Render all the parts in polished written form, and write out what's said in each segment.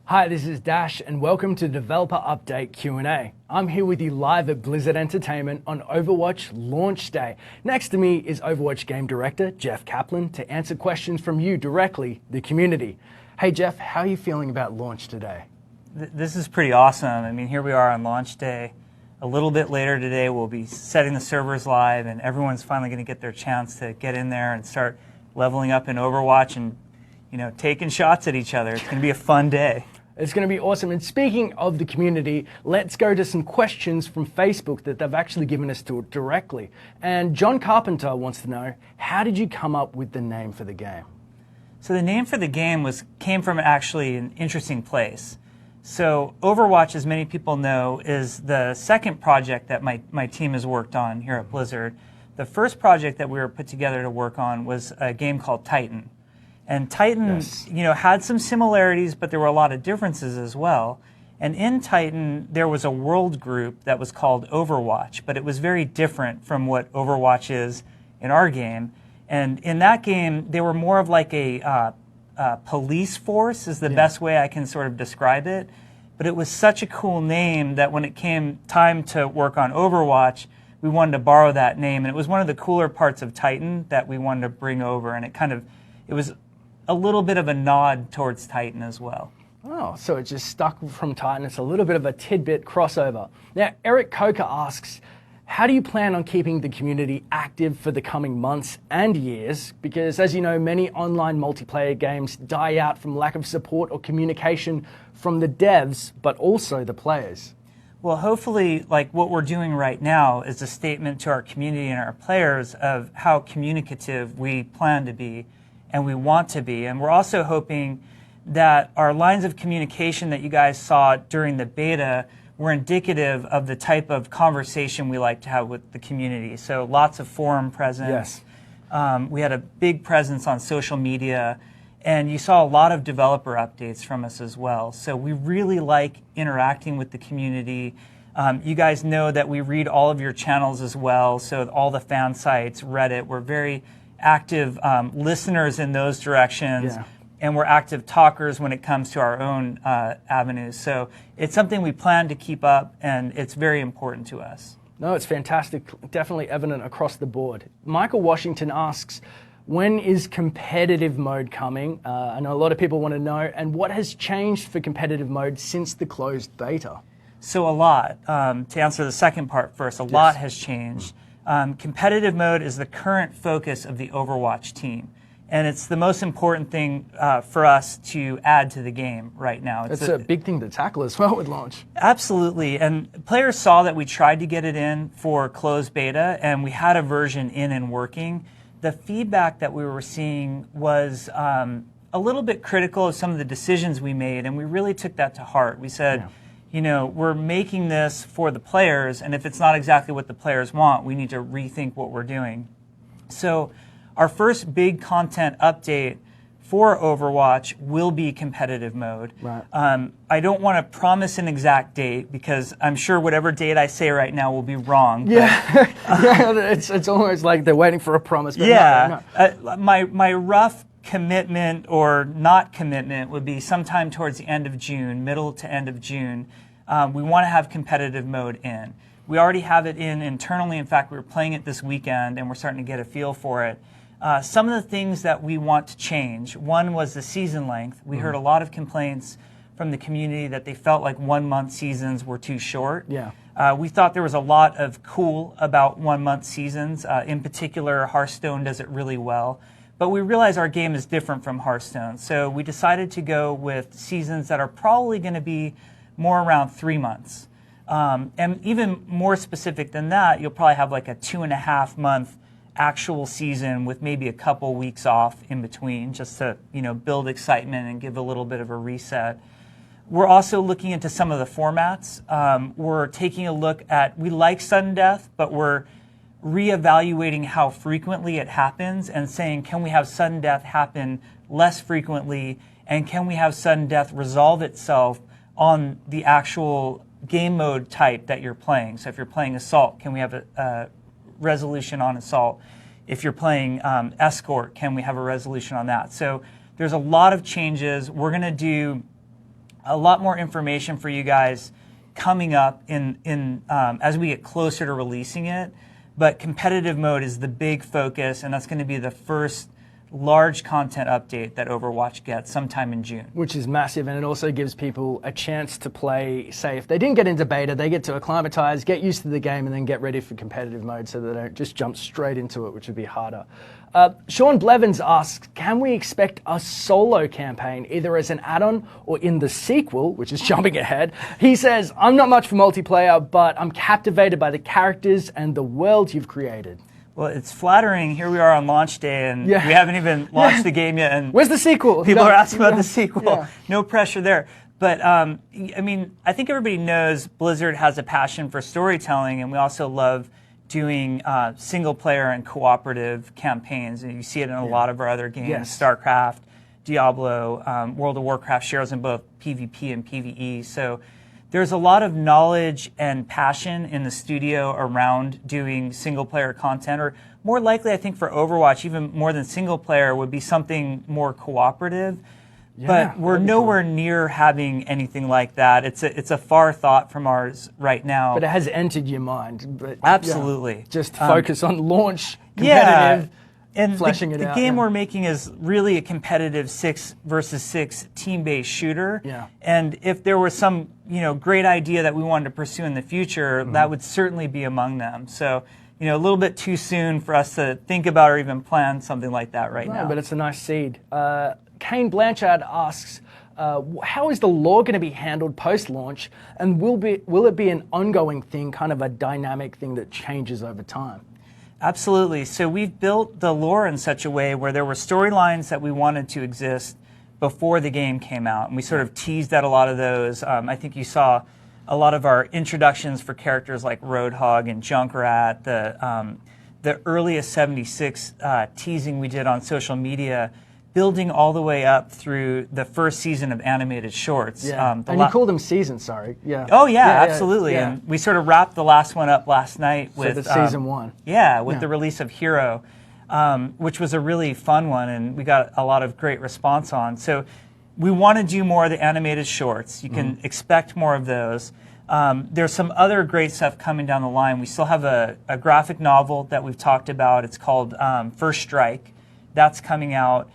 Hi, this is Dash, and welcome to Developer Update Q&A. I'm here with you live at Blizzard Entertainment on Overwatch Launch Day. Next to me is Overwatch Game Director Jeff Kaplan to answer questions from you directly, the community. Hey Jeff, how are you feeling about launch today? This is pretty awesome. I mean, here we are on launch day. A little bit later today, we'll be setting the servers live, and everyone's finally going to get their chance to get in there and start leveling up in Overwatch and, taking shots at each other. It's going to be a fun day. It's going to be awesome. And speaking of the community, let's go to some questions from Facebook that they've actually given us to directly. And John Carpenter wants to know, how did you come up with the name for the game? So the name for the game came from actually an interesting place. So Overwatch, as many people know, is the second project that my team has worked on here at Blizzard. The first project that we were put together to work on was a game called Titan. And Titan, had some similarities, but there were a lot of differences as well. And in Titan, there was a world group that was called Overwatch, but it was very different from what Overwatch is in our game. And in that game, they were more of like a police force is the best way I can sort of describe it. But it was such a cool name that when it came time to work on Overwatch, we wanted to borrow that name. And it was one of the cooler parts of Titan that we wanted to bring over. And it was a little bit of a nod towards Titan as well. Oh, so it just stuck from Titan. It's a little bit of a tidbit crossover. Now, Eric Coker asks, how do you plan on keeping the community active for the coming months and years? Because as you know, many online multiplayer games die out from lack of support or communication from the devs, but also the players. Well, hopefully, like what we're doing right now is a statement to our community and our players of how communicative we plan to be and we want to be. And we're also hoping that our lines of communication that you guys saw during the beta were indicative of the type of conversation we like to have with the community. So lots of forum presence. Yes. We had a big presence on social media, and you saw a lot of developer updates from us as well. So we really like interacting with the community. You guys know that we read all of your channels as well, so all the fan sites, Reddit, we're very active listeners in those directions, and we're active talkers when it comes to our own avenues. So it's something we plan to keep up, and it's very important to us. No, it's fantastic. Definitely evident across the board. Michael Washington asks, when is competitive mode coming? I know a lot of people want to know. And what has changed for competitive mode since the closed beta? So a lot. To answer the second part first, a lot has changed. Competitive mode is the current focus of the Overwatch team. And it's the most important thing for us to add to the game right now. It's a big thing to tackle as well with launch. Absolutely. And players saw that we tried to get it in for closed beta, and we had a version in and working. The feedback that we were seeing was a little bit critical of some of the decisions we made, and we really took that to heart. We said, we're making this for the players, and if it's not exactly what the players want, we need to rethink what we're doing. So our first big content update for Overwatch will be competitive mode. Right. I don't want to promise an exact date because I'm sure whatever date I say right now will be wrong. Yeah, it's almost like they're waiting for a promise. But no. My rough commitment or not commitment would be sometime towards the end of June, middle to end of June. We want to have competitive mode in. We already have it in internally. In fact, we were playing it this weekend, and we're starting to get a feel for it. Some of the things that we want to change, one was the season length. We heard a lot of complaints from the community that they felt like 1 month seasons were too short. Yeah. We thought there was a lot of cool about 1 month seasons. In particular, Hearthstone does it really well. But we realize our game is different from Hearthstone. So we decided to go with seasons that are probably going to be more around 3 months. And even more specific than that, you'll probably have like a 2.5 month actual season with maybe a couple weeks off in between just to build excitement and give a little bit of a reset. We're also looking into some of the formats. We're taking a look at, we like sudden death, but we're reevaluating how frequently it happens and saying, can we have sudden death happen less frequently, and can we have sudden death resolve itself on the actual game mode type that you're playing? So if you're playing Assault, can we have a resolution on Assault? If you're playing Escort, can we have a resolution on that? So there's a lot of changes. We're going to do a lot more information for you guys coming up in as we get closer to releasing it. But competitive mode is the big focus, and that's going to be the first large content update that Overwatch gets sometime in June. Which is massive, and it also gives people a chance to play, say, if they didn't get into beta, they get to acclimatize, get used to the game, and then get ready for competitive mode so they don't just jump straight into it, which would be harder. Sean Blevins asks, can we expect a solo campaign, either as an add-on or in the sequel, which is jumping ahead? He says, I'm not much for multiplayer, but I'm captivated by the characters and the world you've created. Well, it's flattering. Here we are on launch day, and we haven't even launched the game yet. And where's the sequel? People are asking about the sequel. No pressure there. But, I mean, I think everybody knows Blizzard has a passion for storytelling, and we also love doing single-player and cooperative campaigns. And you see it in a lot of our other games, StarCraft, Diablo, World of Warcraft shares in both PvP and PvE. So there's a lot of knowledge and passion in the studio around doing single-player content, or more likely, I think, for Overwatch, even more than single-player, would be something more cooperative. But we're nowhere near having anything like that. It's a far thought from ours right now. But it has entered your mind. But absolutely. Just focus on launch, competitive, and fleshing it out. The game we're making is really a competitive 6 versus 6 team-based shooter. And if there was some great idea that we wanted to pursue in the future, that would certainly be among them. So a little bit too soon for us to think about or even plan something like that right now. But it's a nice seed. Kane Blanchard asks, how is the lore going to be handled post-launch, and will it be an ongoing thing, kind of a dynamic thing that changes over time? Absolutely. So we've built the lore in such a way where there were storylines that we wanted to exist before the game came out, and we sort of teased at a lot of those. I think you saw a lot of our introductions for characters like Roadhog and Junkrat, the earliest 76 teasing we did on social media, building all the way up through the first season of animated shorts. And you called them seasons, sorry. Oh, yeah, absolutely. And we sort of wrapped the last one up last night with season 1. With the release of Hero, which was a really fun one, and we got a lot of great response on. So we want to do more of the animated shorts. You can expect more of those. There's some other great stuff coming down the line. We still have a graphic novel that we've talked about. It's called First Strike. That's coming out.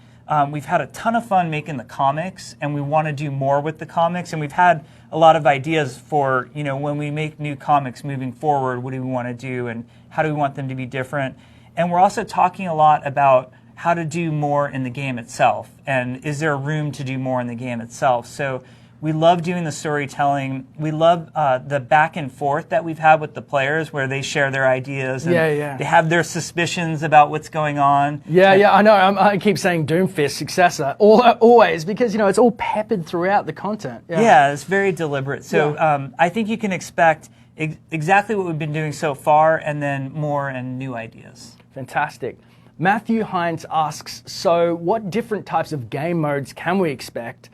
We've had a ton of fun making the comics, and we want to do more with the comics. And we've had a lot of ideas for, when we make new comics moving forward, what do we want to do and how do we want them to be different? And we're also talking a lot about how to do more in the game itself, and is there room to do more in the game itself? So we love doing the storytelling. We love the back and forth that we've had with the players, where they share their ideas and they have their suspicions about what's going on. I know. I keep saying Doomfist successor always because it's all peppered throughout the content. It's very deliberate. So I think you can expect exactly what we've been doing so far, and then more and new ideas. Fantastic. Matthew Hines asks, so what different types of game modes can we expect?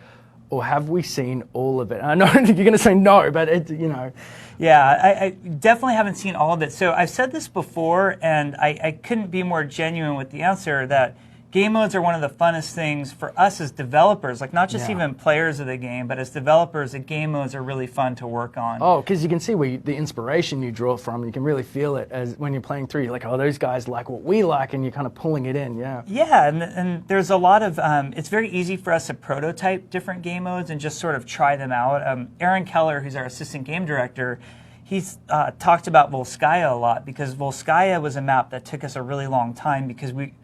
Or have we seen all of it? I know you're going to say no, but I definitely haven't seen all of it. So I've said this before, and I couldn't be more genuine with the answer, that game modes are one of the funnest things for us as developers, like not just even players of the game, but as developers, the game modes are really fun to work on. Oh, because you can see the inspiration you draw from. You can really feel it as when you're playing through. You're like, oh, those guys like what we like, and you're kind of pulling it in. And there's a lot of, it's very easy for us to prototype different game modes and just sort of try them out. Aaron Keller, who's our assistant game director, he's talked about Volskaya a lot, because Volskaya was a map that took us a really long time because we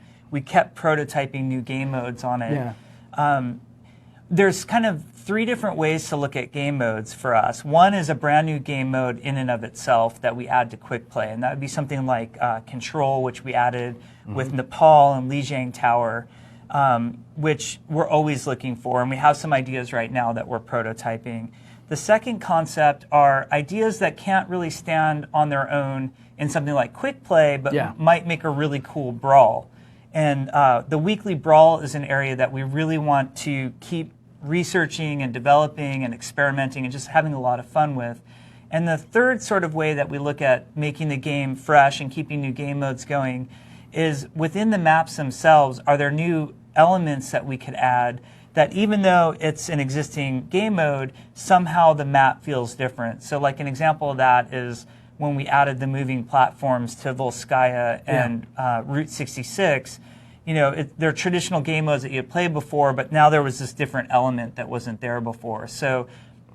kept prototyping new game modes on it. There's kind of 3 different ways to look at game modes for us. One is a brand new game mode in and of itself that we add to Quick Play, and that would be something like Control, which we added with Nepal and Lijiang Tower, which we're always looking for, and we have some ideas right now that we're prototyping. The second concept are ideas that can't really stand on their own in something like Quick Play, but might make a really cool brawl. And the weekly brawl is an area that we really want to keep researching and developing and experimenting and just having a lot of fun with. And the third sort of way that we look at making the game fresh and keeping new game modes going is within the maps themselves, are there new elements that we could add that even though it's an existing game mode, somehow the map feels different. So like an example of that is when we added the moving platforms to Volskaya and Route 66. You know, they're traditional game modes that you had played before, but now there was this different element that wasn't there before. So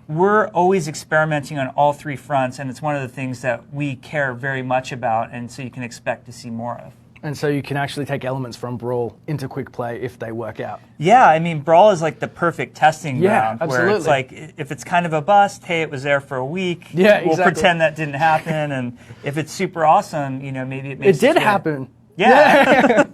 we're always experimenting on all three fronts, and it's one of the things that we care very much about, and so you can expect to see more of. And so you can actually take elements from Brawl into quick play if they work out. Yeah, I mean, Brawl is like the perfect testing ground. Absolutely. Where it's like, if it's kind of a bust, hey, it was there for a week. Yeah, we'll exactly. pretend that didn't happen. And if it's super awesome, you know, maybe it makes it did happen. Yeah.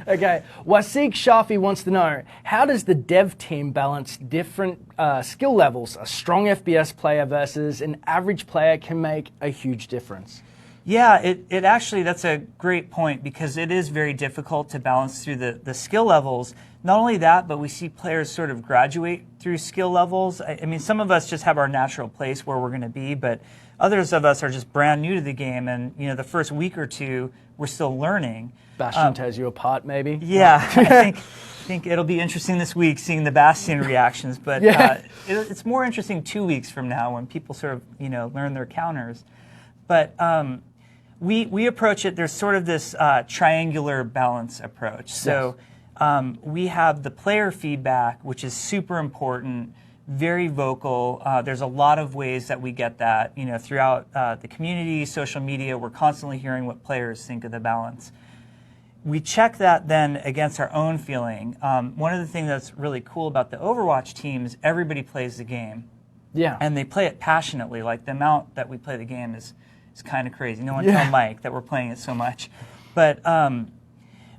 Okay. Wasik Shafi wants to know, how does the dev team balance different skill levels? A strong FPS player versus an average player can make a huge difference. Yeah, it actually, that's a great point, because it is very difficult to balance through the skill levels. Not only that, but we see players sort of graduate through skill levels. I mean, some of us just have our natural place where we're going to be, but others of us are just brand new to the game, and you know, the first week or two, we're still learning. Bastion tears you apart, maybe? Yeah, I think it'll be interesting this week seeing the Bastion reactions, but it's more interesting 2 weeks from now when people sort of, you know, learn their counters. But we approach it, there's sort of this triangular balance approach. So we have the player feedback, which is super important, very vocal. There's a lot of ways that we get that, you know, throughout the community, social media. We're constantly hearing what players think of the balance. We check that then against our own feeling. One of the things that's really cool about the Overwatch team is everybody plays the game. Yeah. And they play it passionately. Like, the amount that we play the game is kind of crazy. No one tell Mike that we're playing it so much. But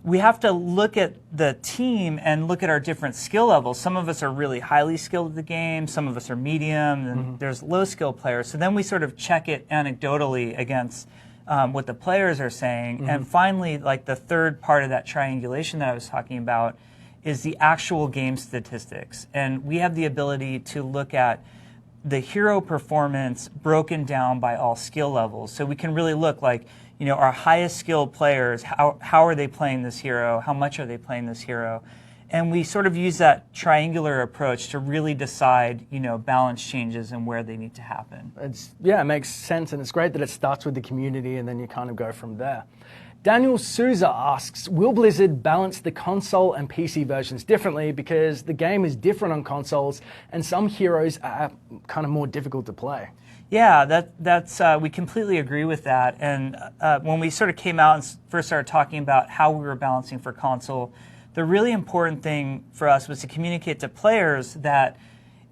we have to look at the team and look at our different skill levels. Some of us are really highly skilled at the game. Some of us are medium. And there's low skill players. So then we sort of check it anecdotally against what the players are saying. And finally, like, the third part of that triangulation that I was talking about is the actual game statistics. And we have the ability to look at the hero performance broken down by all skill levels. So we can really look, like, you know, our highest skilled players, how are they playing this hero? How much are they playing this hero? And we sort of use that triangular approach to really decide, you know, balance changes and where they need to happen. It makes sense, and it's great that it starts with the community and then you kind of go from there. Daniel Souza asks, will Blizzard balance the console and PC versions differently, because the game is different on consoles and some heroes are kind of more difficult to play? Yeah, that's we completely agree with that. And when we sort of came out and first started talking about how we were balancing for console, the really important thing for us was to communicate to players that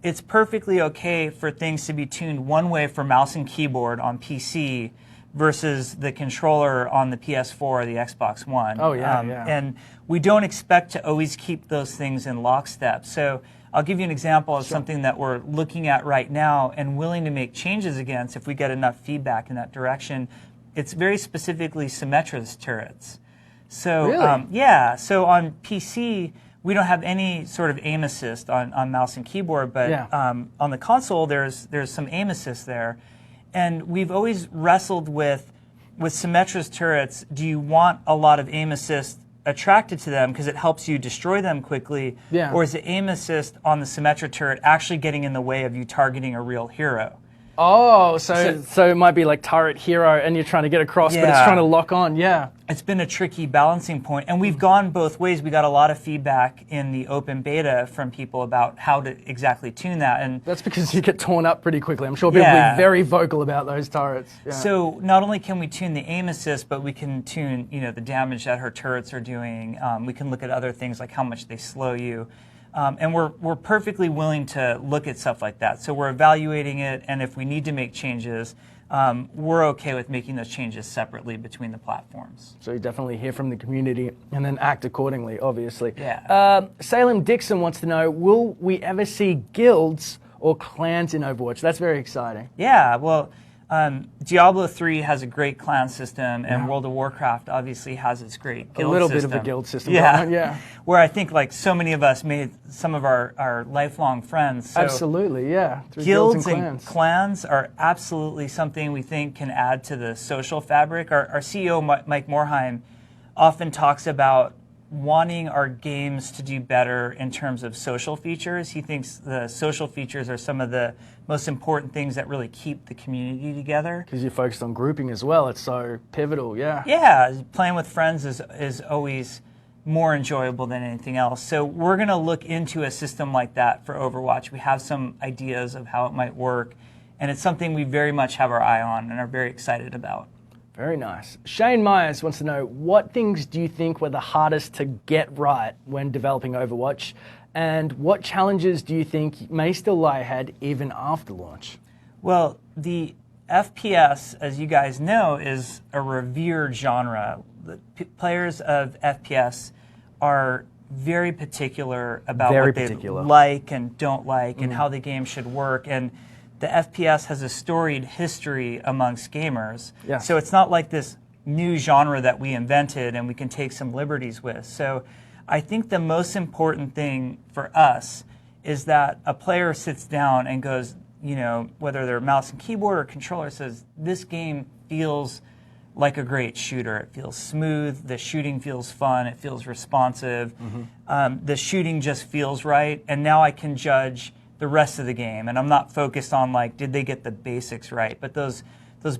it's perfectly okay for things to be tuned one way for mouse and keyboard on PC versus the controller on the PS4 or the Xbox One. Oh, yeah. And we don't expect to always keep those things in lockstep. So I'll give you an example of something that we're looking at right now and willing to make changes against if we get enough feedback in that direction. It's very specifically Symmetra's turrets. So, really? So on PC, we don't have any sort of aim assist on mouse and keyboard, but on the console, there's some aim assist there. And we've always wrestled with Symmetra's turrets, do you want a lot of aim assist attracted to them because it helps you destroy them quickly, or is the aim assist on the Symmetra turret actually getting in the way of you targeting a real hero? Oh, so it might be like turret hero and you're trying to get across, but it's trying to lock on, It's been a tricky balancing point, and we've gone both ways. We got a lot of feedback in the open beta from people about how to exactly tune that. And that's because you get torn up pretty quickly. I'm sure people will be very vocal about those turrets. Yeah. So not only can we tune the aim assist, but we can tune, you know, the damage that her turrets are doing. We can look at other things like how much they slow you. And we're perfectly willing to look at stuff like that. So we're evaluating it, and if we need to make changes, we're okay with making those changes separately between the platforms. So you definitely hear from the community and then act accordingly, obviously. Yeah. Salem Dixon wants to know, will we ever see guilds or clans in Overwatch? That's very exciting. Yeah, well, Diablo 3 has a great clan system, and World of Warcraft obviously has its great guild system. A little bit of a guild system. Yeah. Where I think, like, so many of us made some of our lifelong friends. So absolutely, yeah. Guilds and clans are absolutely something we think can add to the social fabric. Our CEO, Mike Morheim, often talks about wanting our games to do better in terms of social features. He thinks the social features are some of the most important things that really keep the community together. Because you're focused on grouping as well. It's so pivotal, yeah. Yeah, playing with friends is always more enjoyable than anything else. So we're going to look into a system like that for Overwatch. We have some ideas of how it might work, and it's something we very much have our eye on and are very excited about. Very nice. Shane Myers wants to know, what things do you think were the hardest to get right when developing Overwatch? And what challenges do you think may still lie ahead even after launch? Well, the FPS, as you guys know, is a revered genre. The players of FPS are very particular about what they like and don't like and how the game should work. And the FPS has a storied history amongst gamers. Yeah. So it's not like this new genre that we invented and we can take some liberties with. So I think the most important thing for us is that a player sits down and goes, you know, whether they're mouse and keyboard or controller, says, this game feels like a great shooter. It feels smooth, the shooting feels fun, it feels responsive, the shooting just feels right, and now I can judge the rest of the game. And I'm not focused on, like, did they get the basics right? But those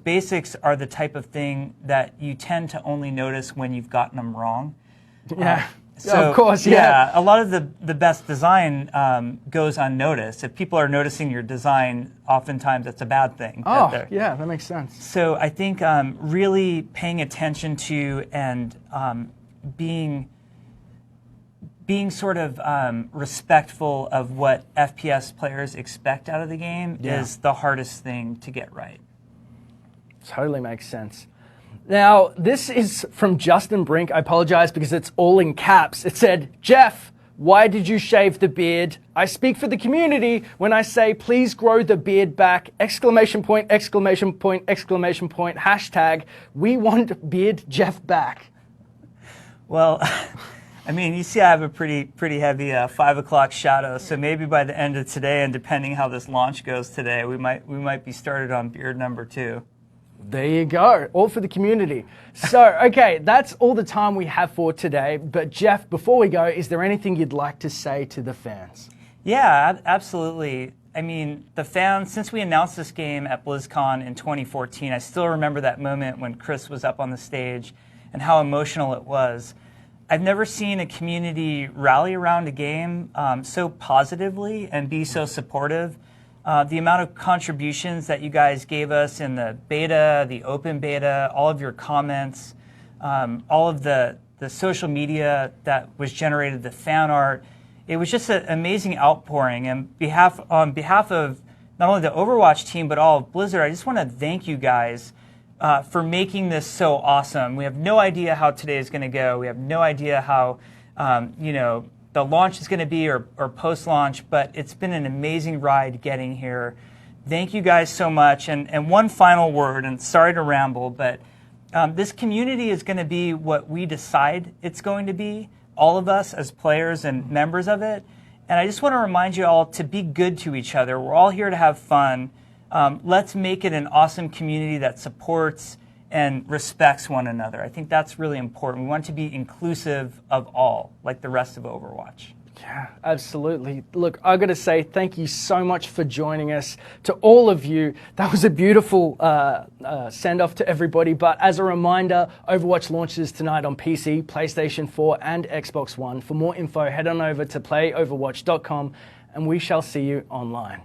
basics are the type of thing that you tend to only notice when you've gotten them wrong. Yeah. So, of course, yeah. A lot of the best design goes unnoticed. If people are noticing your design, oftentimes that's a bad thing. Oh, yeah, that makes sense. So I think really paying attention to and being sort of respectful of what FPS players expect out of the game is the hardest thing to get right. Totally makes sense. Now, this is from Justin Brink. I apologize because it's all in caps. It said, Jeff, why did you shave the beard? I speak for the community when I say, please grow the beard back, exclamation point, exclamation point, exclamation point, hashtag, we want beard Jeff back. Well, I mean, you see I have a pretty heavy 5 o'clock shadow, so maybe by the end of today, and depending how this launch goes today, we might be started on beard number 2. There you go, all for the community. So, okay, that's all the time we have for today. But Jeff, before we go, is there anything you'd like to say to the fans? Yeah, absolutely. I mean, the fans, since we announced this game at BlizzCon in 2014, I still remember that moment when Chris was up on the stage and how emotional it was. I've never seen a community rally around a game so positively and be so supportive. The amount of contributions that you guys gave us in the beta, the open beta, all of your comments, all of the social media that was generated, the fan art, it was just an amazing outpouring. And on behalf of not only the Overwatch team, but all of Blizzard, I just want to thank you guys for making this so awesome. We have no idea how today is going to go. We have no idea how, the launch is going to be or post-launch, but it's been an amazing ride getting here. Thank you guys so much. And one final word, and sorry to ramble, but this community is going to be what we decide it's going to be, all of us as players and members of it. And I just want to remind you all to be good to each other. We're all here to have fun. Let's make it an awesome community that supports and respects one another. I think that's really important. We want to be inclusive of all, like the rest of Overwatch. Yeah, absolutely. Look, I've got to say thank you so much for joining us. To all of you, that was a beautiful send-off to everybody. But as a reminder, Overwatch launches tonight on PC, PlayStation 4 and Xbox One. For more info, head on over to playoverwatch.com and we shall see you online.